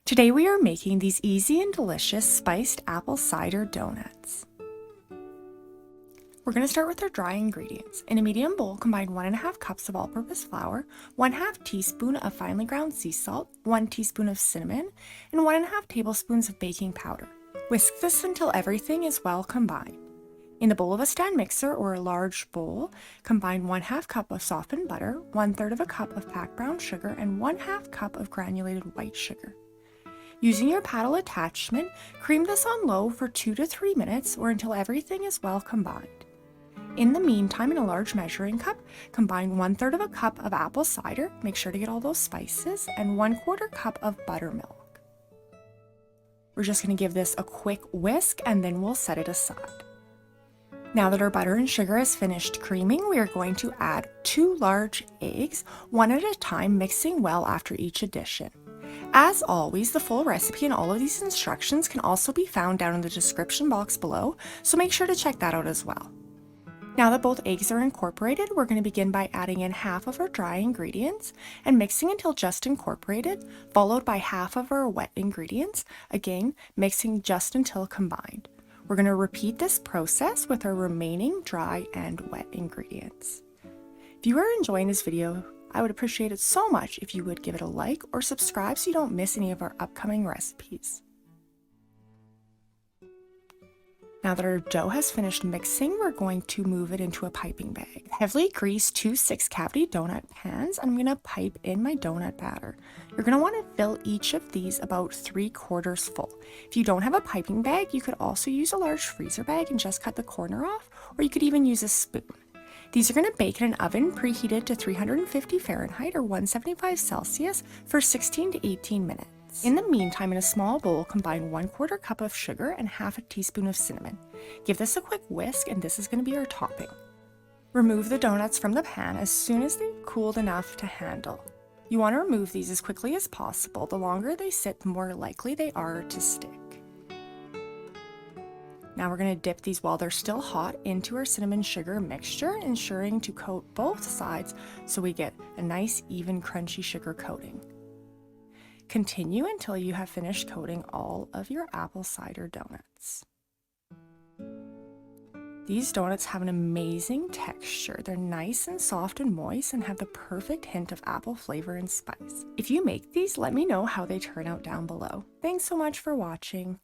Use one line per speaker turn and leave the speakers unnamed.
Today we are making these easy and delicious spiced apple cider donuts. We're going to start with our dry ingredients. In a medium bowl, combine 1½ cups of all-purpose flour, 1/2 teaspoon of finely ground sea salt, 1 teaspoon of cinnamon, and 1½ tablespoons of baking powder. Whisk this until everything is well combined. In the bowl of a stand mixer or a large bowl, combine 1/2 cup of softened butter, 1/3 of a cup of packed brown sugar, and 1/2 cup of granulated white sugar. Using your paddle attachment, cream this on low for 2 to 3 minutes or until everything is well combined. In the meantime, in a large measuring cup, combine 1/3 of a cup of apple cider, make sure to get all those spices, and 1/4 cup of buttermilk. We're just going to give this a quick whisk and then we'll set it aside. Now that our butter and sugar is finished creaming, we are going to add 2 large eggs, one at a time, mixing well after each addition. As always, the full recipe and all of these instructions can also be found down in the description box below, so make sure to check that out as well. Now that both eggs are incorporated, we're going to begin by adding in half of our dry ingredients and mixing until just incorporated, followed by half of our wet ingredients, again mixing just until combined. We're going to repeat this process with our remaining dry and wet ingredients. If you are enjoying this video, I would appreciate it so much if you would give it a like or subscribe so you don't miss any of our upcoming recipes. Now that our dough has finished mixing, we're going to move it into a piping bag. Heavily grease 2 6-cavity donut pans. I'm going to pipe in my donut batter. You're going to want to fill each of these about 3/4 full. If you don't have a piping bag, you could also use a large freezer bag and just cut the corner off, or you could even use a spoon. These are going to bake in an oven preheated to 350 Fahrenheit or 175 Celsius for 16 to 18 minutes. In the meantime, in a small bowl, combine 1/4 cup of sugar and half a teaspoon of cinnamon. Give this a quick whisk and this is going to be our topping. Remove the donuts from the pan as soon as they've cooled enough to handle. You want to remove these as quickly as possible. The longer they sit, the more likely they are to stick. Now we're going to dip these while they're still hot into our cinnamon sugar mixture, ensuring to coat both sides so we get a nice even crunchy sugar coating. Continue until you have finished coating all of your apple cider donuts. These donuts have an amazing texture. They're nice and soft and moist and have the perfect hint of apple flavor and spice. If you make these, let me know how they turn out down below. Thanks so much for watching.